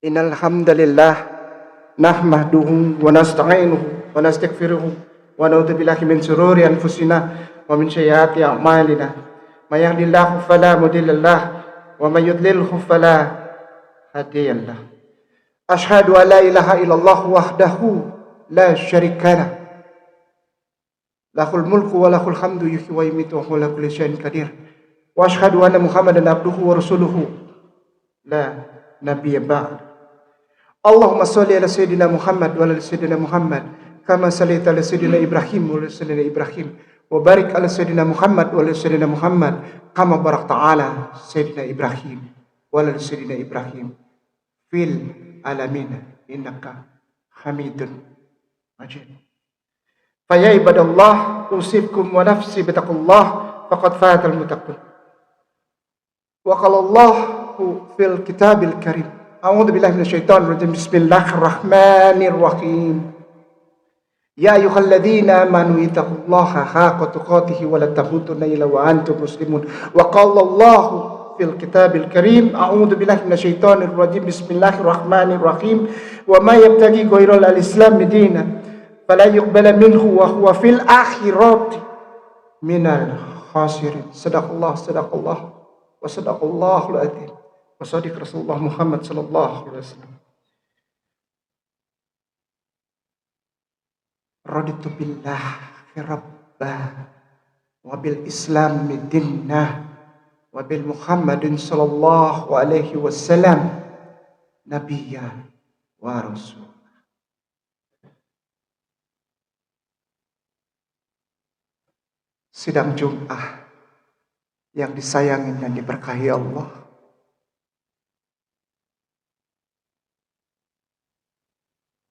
Innal hamdalillah nahmaduhu wa nasta'inuhu wa nastaghfiruhu wa na'udzu billahi min shururi anfusina wa min sayyiati a'malina. May yahdihillahu fala mudilla lahu wa may yudlilhu fala hadiyalah. Asyhadu an la ilaha illallah wahdahu la syarika lah. Lahul mulku wa lahul hamdu yuhyi wa yumiitu wa huwa ala kulli syai'in qadir. Wa asyhadu anna Muhammadan abduhu wa rasuluhu la nabiyya ba'd. Allahumma sholli ala sayyidina Muhammad wa ala sayyidina Muhammad kama shallaita ala sayyidina Ibrahim wa ala sayyidina Ibrahim wa barik ala sayyidina Muhammad wa ala sayyidina Muhammad kama barakta ala sayyidina Ibrahim wa ala sayyidina Ibrahim fil alamin innaka Hamidun Majid. Fa ya ibadallah usikum wa nafsi bitaqullah faqad fatal muttaqun. Wa qala Allahu fil kitabil karim. A'udzu billahi minasyaitonir rajim. Bismillahirrahmanirrahim. Ya ayyuhalladzina amanu ittaqullaha haqqa tuqatih wa la tamutunna illa wa antum muslimun. Wa qala Allahu fil kitabil karim. A'udzu billahi minasyaitonir rajim. Bismillahirrahmanirrahim. Wa may yabtaghi ghairal al-islam dinan fala yuqbala minhu wa huwa fil akhirati minal khasirin. Sadaqallah wa sadaqallahul adzim. Wasadiq Rasulullah Muhammad sallallahu alaihi wasallam. Raditu billahi rabbah wa bil islam dinna wa bil Muhammadin sallallahu alaihi wasallam nabiyya wa rasul. Sidang Jum'ah yang disayangi dan diberkahi Allah.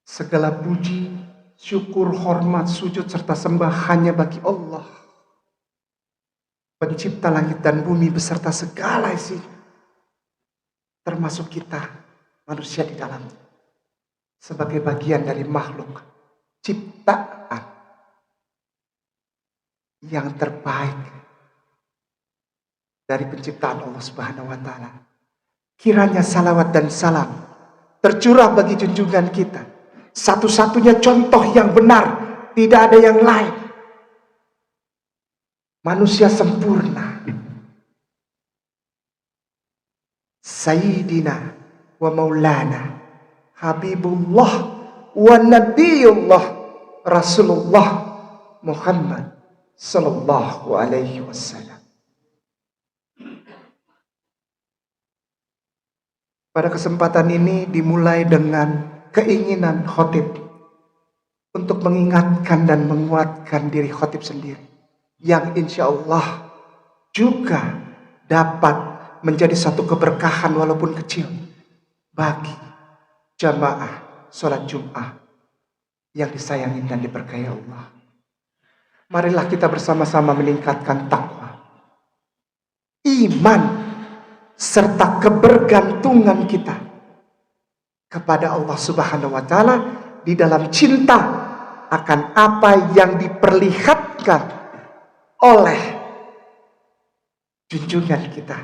Segala puji, syukur, hormat, sujud, serta sembah hanya bagi Allah, pencipta langit dan bumi beserta segala isinya, termasuk kita, manusia di dalamnya, sebagai bagian dari makhluk ciptaan yang terbaik dari penciptaan Allah Subhanahu wa Ta'ala. Kiranya salawat dan salam tercurah bagi junjungan kita, satu-satunya contoh yang benar, tidak ada yang lain, manusia sempurna, Sayyidina wa Maulana Habibullah wa Nabiyullah Rasulullah Muhammad sallallahu alaihi wasallam. Pada kesempatan ini dimulai dengan keinginan khotib untuk mengingatkan dan menguatkan diri khotib sendiri, yang insya Allah juga dapat menjadi satu keberkahan walaupun kecil bagi jamaah sholat Jum'ah yang disayangi dan diberkahi Allah. Marilah kita bersama-sama meningkatkan takwa, iman, serta kebergantungan kita kepada Allah Subhanahu wa Ta'ala di dalam cinta akan apa yang diperlihatkan oleh junjungan kita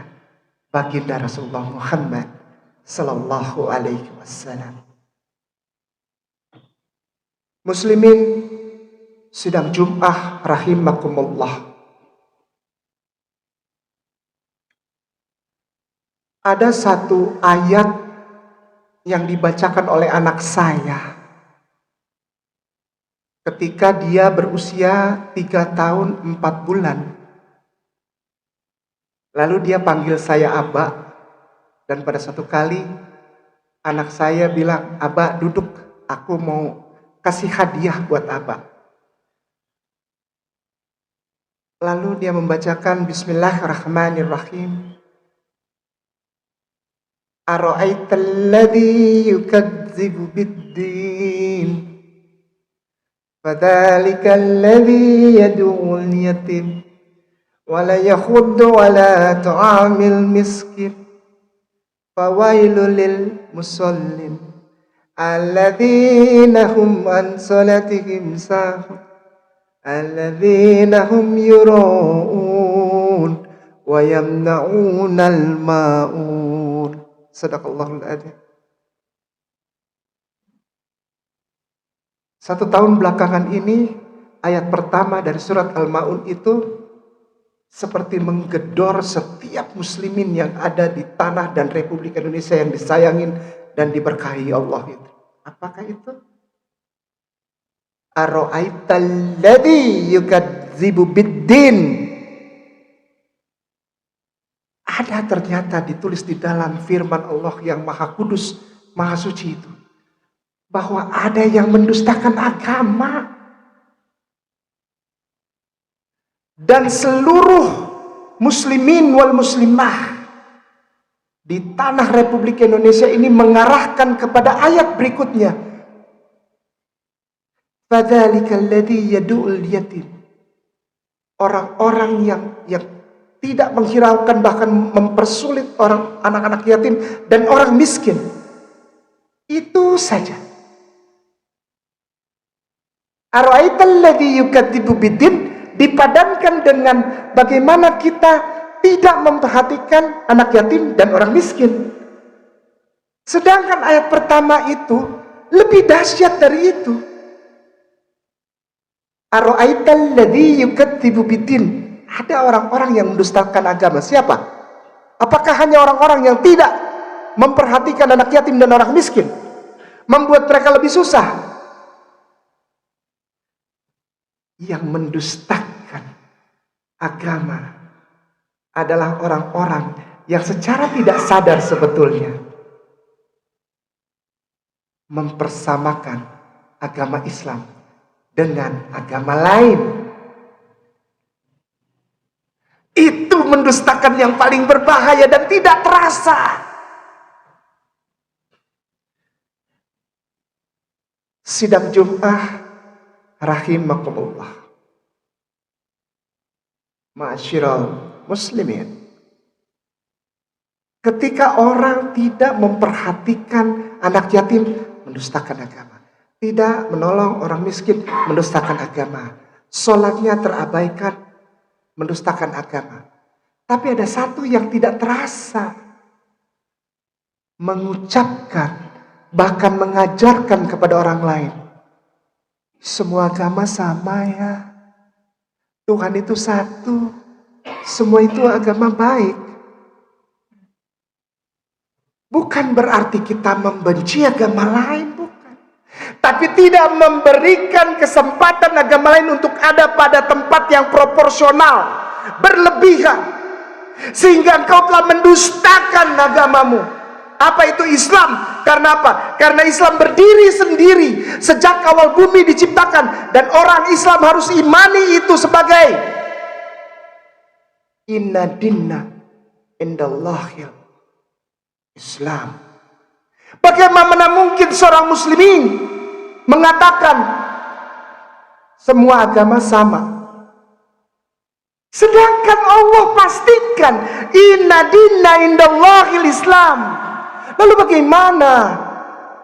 baginda Rasulullah Muhammad sallallahu alaihi wasallam. Muslimin sidang Jum'ah rahimakumullah. Ada satu ayat yang dibacakan oleh anak saya ketika dia berusia 3 tahun 4 bulan. Lalu dia panggil saya Aba, dan pada satu kali anak saya bilang, "Aba, duduk, aku mau kasih hadiah buat Aba." Lalu dia membacakan Bismillahirrahmanirrahim. Ara'aital ladzi yukadzibu bid-din fadzalikal ladzi yad'ul yatim wa la yakhuddu ala ta'amil miskin fawailul lil musallin alladzina hum an salatihim sahun alladzina hum yura'un wa yamna'unal ma'un. Sadaqallahul adzim. 1 tahun belakangan ini, ayat pertama dari surat Al-Ma'un itu seperti menggedor setiap muslimin yang ada di tanah dan Republik Indonesia yang disayangin dan diberkahi Allah itu. Apakah itu? Ara'aital ladzi yukadzibu biddin. Ada ternyata ditulis di dalam firman Allah yang Maha Kudus, Maha Suci itu, bahwa ada yang mendustakan agama. Dan seluruh muslimin wal muslimah di tanah Republik Indonesia ini mengarahkan kepada ayat berikutnya. Fadzalikal ladzi yad'ul yatim. Orang-orang yang tidak menghiraukan, bahkan mempersulit orang anak-anak yatim dan orang miskin. Itu saja. Ara'aital ladzi yukadzibu biddin dipadankan dengan bagaimana kita tidak memperhatikan anak yatim dan orang miskin. Sedangkan ayat pertama itu lebih dahsyat dari itu. Ara'aital ladzi yukadzibu biddin. Ada orang-orang yang mendustakan agama. Siapa? Apakah hanya orang-orang yang tidak memperhatikan anak yatim dan orang miskin, membuat mereka lebih susah? Yang mendustakan agama adalah orang-orang yang secara tidak sadar sebetulnya mempersamakan agama Islam dengan agama lain. Itu mendustakan yang paling berbahaya dan tidak terasa. Sidang Jum'ah rahimakumullah. Ma'asyiral muslimin. Ketika orang tidak memperhatikan anak yatim, mendustakan agama. Tidak menolong orang miskin, mendustakan agama. Sholatnya terabaikan, mendustakan agama. Tapi ada satu yang tidak terasa. Mengucapkan, bahkan mengajarkan kepada orang lain. Semua agama sama ya. Tuhan itu satu. Semua itu agama baik. Bukan berarti kita membenci agama lain, bukan. Tapi tidak memberikan kesempatan agama lain untuk ada pada tempat yang proporsional, berlebihan, sehingga engkau telah mendustakan agamamu. Apa itu Islam? Karena apa? Karena Islam berdiri sendiri sejak awal bumi diciptakan, dan orang Islam harus imani itu sebagai inna dinna indallahil Islam. Bagaimana mungkin seorang muslimin mengatakan semua agama sama, sedangkan Allah pastikan inna dinna indallahil Islam. Lalu bagaimana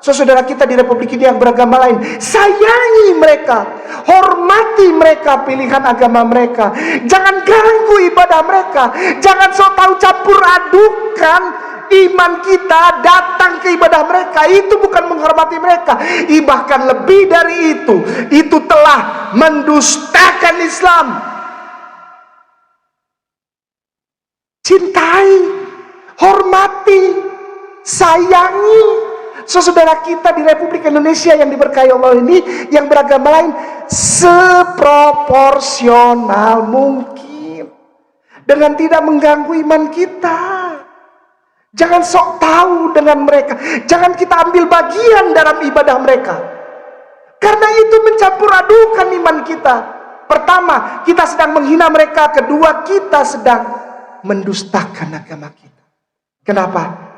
saudara kita di Republik ini yang beragama lain? Sayangi mereka, hormati mereka, pilihan agama mereka. Jangan ganggu ibadah mereka. Jangan sok tahu campur adukan iman kita datang ke ibadah mereka. Itu bukan menghormati mereka. Bahkan lebih dari itu telah mendustakan Islam. Cintai, hormati, sayangi saudara kita di Republik Indonesia yang diberkahi Allah ini, yang beragama lain, seproporsional mungkin, dengan tidak mengganggu iman kita. Jangan sok tahu dengan mereka. Jangan kita ambil bagian dalam ibadah mereka, karena itu mencampur adukan iman kita. Pertama, kita sedang menghina mereka. Kedua, kita sedang mendustakan agama kita. Kenapa?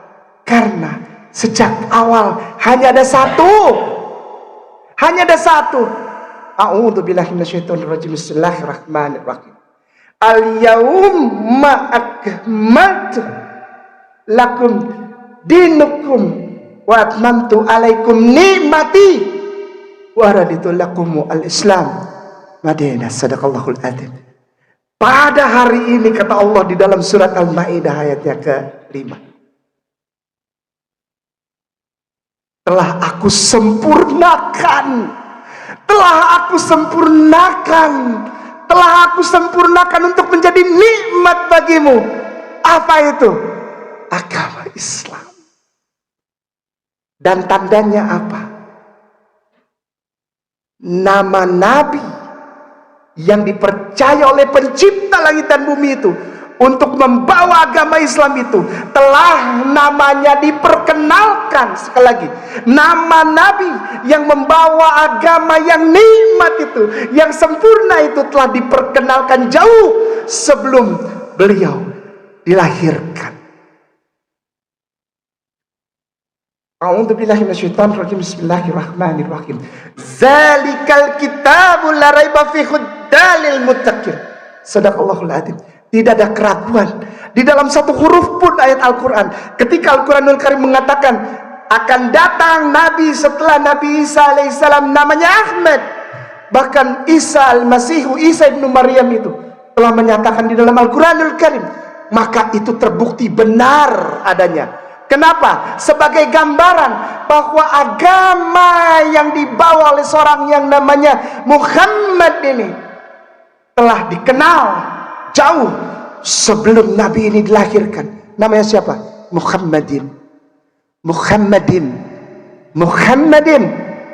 Karena sejak awal hanya ada satu. A'udzubillahi minasyaitonirrajim. Bismillahirrahmanirrahim. Al-yaumma akmaltu lakum dinukum wa atmamtu alaikum ni'mati wa raditu lakum al-islam madina. Sadaqallahul adzim. Pada hari ini, kata Allah di dalam surat Al-Maidah ayatnya ke-5, telah aku sempurnakan telah aku sempurnakan untuk menjadi nikmat bagimu. Apa itu? Agama Islam. Dan tandanya apa? Nama Nabi yang dipercaya oleh pencipta langit dan bumi itu untuk membawa agama Islam itu telah namanya diperkenalkan. Sekali lagi, nama Nabi yang membawa agama yang nikmat itu, yang sempurna itu telah diperkenalkan jauh sebelum beliau dilahirkan. A'udzubillahi minasyaitonir rajim. Bismillahirrahmanirrahim. Zalikal kitabul la raiba fihi hudalil muttaqin. Sadaqallahul adzim. Tidak ada keraguan di dalam satu huruf pun ayat Al-Quran ketika Al-Quranul Karim mengatakan akan datang Nabi setelah Nabi Isa alaihissalam, namanya Ahmad. Bahkan Isa al-Masihu, Isa ibnu Maryam itu telah menyatakan di dalam Al-Quranul Karim, maka itu terbukti benar adanya. Kenapa? Sebagai gambaran bahwa agama yang dibawa oleh seorang yang namanya Muhammad ini telah dikenal jauh sebelum Nabi ini dilahirkan. Namanya siapa? Muhammadin.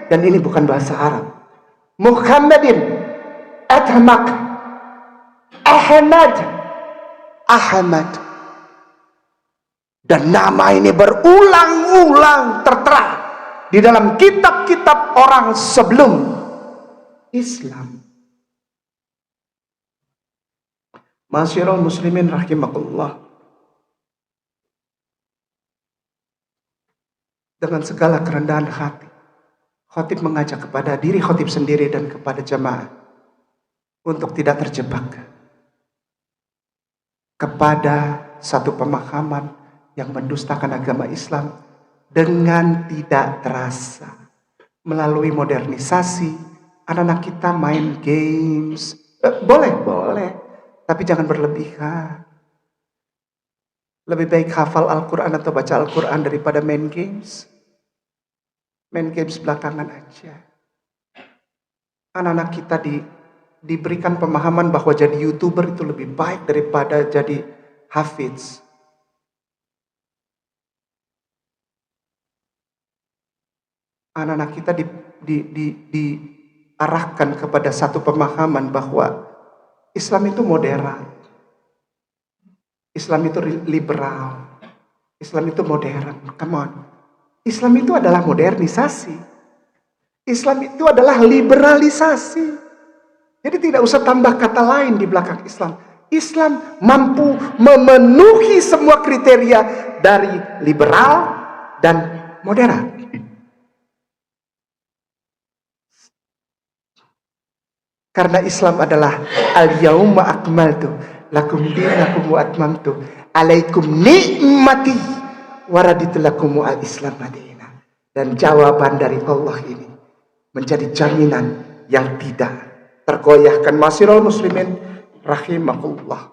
Dan ini bukan bahasa Arab. Muhammadin, Ahmad. Dan nama ini berulang-ulang tertera di dalam kitab-kitab orang sebelum Islam. Ma'asyiral muslimin rahimakumullah. Dengan segala kerendahan hati, khatib mengajak kepada diri khatib sendiri dan kepada jamaah untuk tidak terjebak kepada satu pemahaman yang mendustakan agama Islam dengan tidak terasa. Melalui modernisasi, anak-anak kita main games. Boleh, tapi jangan berlebihan. Lebih baik hafal Al-Quran atau baca Al-Quran daripada main games. Main games belakangan aja. Anak-anak kita diberikan pemahaman bahwa jadi YouTuber itu lebih baik daripada jadi hafiz. Anak-anak kita diarahkan kepada satu pemahaman bahwa Islam itu moderat, Islam itu liberal, Islam itu modern. Come on, Islam itu adalah modernisasi, Islam itu adalah liberalisasi. Jadi tidak usah tambah kata lain di belakang Islam. Islam mampu memenuhi semua kriteria dari liberal dan moderat. Karena Islam adalah al-yauma akmaltu lakum dinakum wa atmamtu alaikum ni'mati wa raditu lakum al-islam madina. Dan jawaban dari Allah ini menjadi jaminan yang tidak tergoyahkan. Ma'asyiral muslimin rahimakumullah.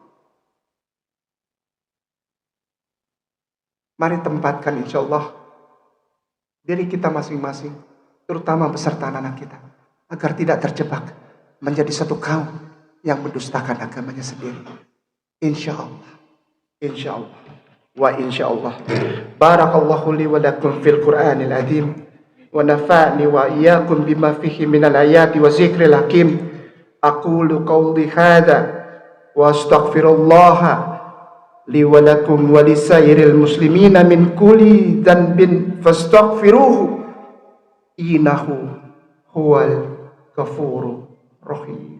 Mari tempatkan insyaallah diri kita masing-masing, terutama beserta anak-anak kita, agar tidak terjebak menjadi satu kaum yang mendustakan agamanya sendiri. Insyaallah. Wa insyaallah. Barakallahu li wa lakum fil Qur'anil azim wa nafa'ni wa iyyakum bima fihi minal ayati wa zikril hakim. Aqulu qawli hadza wa astaghfirullaha li wa lakum wa lisairil muslimina min kulli dhanbin fastaghfiruhu innahu huwal ghafurur rahim.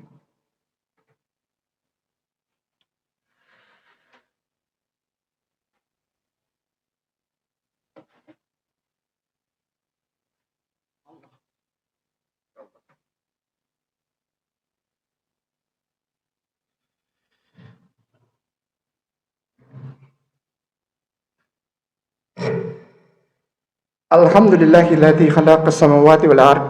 Alhamdulillahilladzi khalaqas samawati wal ard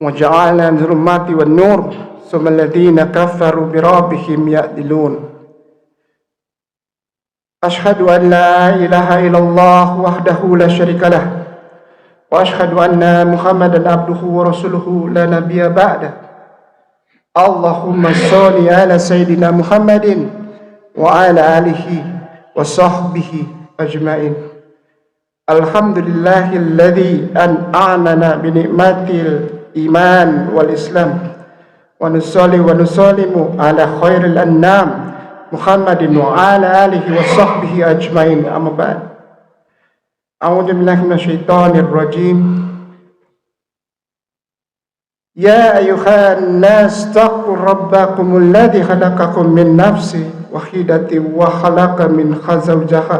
wa ja'ala al-zulumati wan nur thumma alladhina kafaru bi rabbihim ya'dilun. Ashhadu an la ilaha illallah wahdahu la syarika lah وأشهد أن محمدا عبده ورسوله لا نبي بعده. اللهم صل على سيدنا محمد وعلى آله وصحبه أجمعين. الحمد لله الذي أنعمنا بنعمة الإيمان والإسلام، ونصلي ونسلم على خير الأنام محمد وعلى آله وصحبه أجمعين. أما بعد، أعوذ بالله من الشيطان الرجيم. يا أيها الناس اتقوا ربكم الذي خلقكم من نفس واحدة وخلق منها زوجها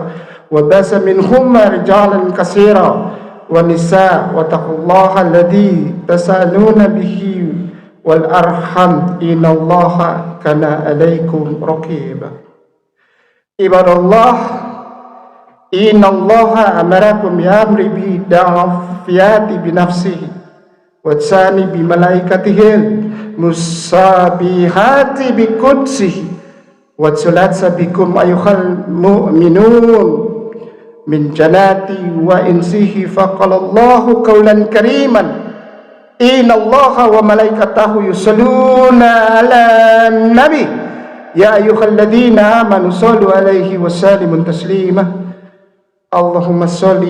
وبث منهما رجالا كثيرا ونساء واتقوا الله الذي تسألون به والأرحم إن الله كان عليكم رقيبا. عباد الله، إن الله أمركم بأمر بالعافية بنفسه والثاني بملائكته المسبحات بقدسه والثلاث بكم أيها المؤمنون من جنات وإنسه. فقال الله قولا كريما: إن الله وملائكته يصلون على النبي يا أيها الذين آمنوا صلوا عليه وسلموا تسليما. اللهم صل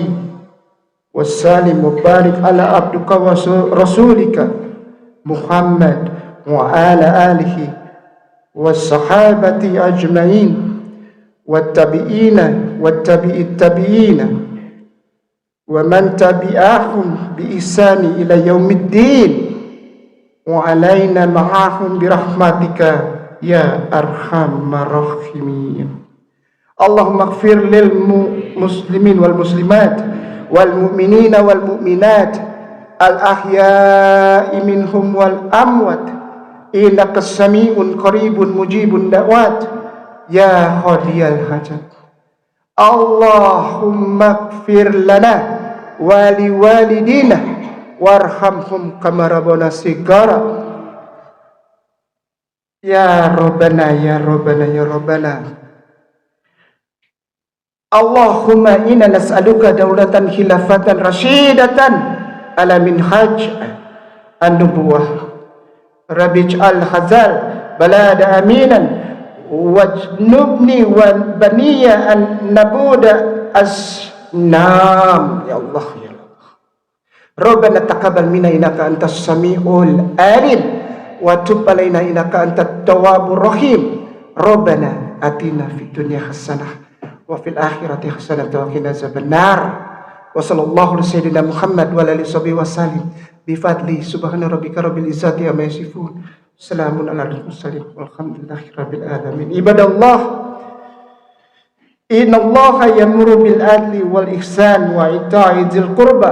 وسلم وبارك على عبدك ورسولك محمد وعلى آله والصحابة أجمعين والتابعين والتابع التابعين ومن تبعهم بإحسان إلى يوم الدين، وعلينا معهم برحمتك يا أرحم الراحمين. اللهم اغفر للمسلمين والمسلمات والمؤمنين والمؤمنات الأحياء منهم والأموات إنك سميع قريب مجيب الدعوات يا قاضي الحاجات. اللهم اغفر لنا ولوالدينا وارحمهم كما ربنا صغارا يا ربنا يا ربنا يا ربنا. Allahumma inna nas'aluka daulatan khilafatan rasyidatan ala minhaj an-nubuwah. Rabij'al hazal balada aminan wajnubni wa baniya an nabuda asnam. Ya Allah ya Allah. Rabbana taqabbal minna innaka antas samiul alim wa tub alaina innaka antat tawwabur rahim. Rabbana atina fid dunya hasanah wa fil akhirati hasanatan wa qina azabannar. Wa sallallahu ala sayyidina Muhammad wa alihi wasallam bi fadli subhana rabbika rabbil izzati amma yasifun. Salamun alal mursalin walhamdulillahi rabbil alamin. Ibadallah, innallaha ya'muru bil adli wal ihsan wa ita'i dzil qurba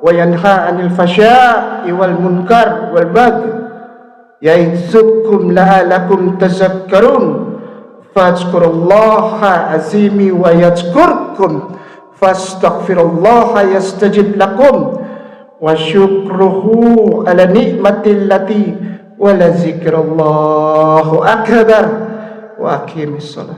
wa yanha 'anil fahsya'i wal munkar wal baghi ya'izukum la'allakum tadhakkarun. Fazkurullaha azimi wa yadhkurkum fastaghfirullaha yastajib lakum wa syukruhu ala ni'matil lati wa la zikrullahu akbar wa aqimis salat.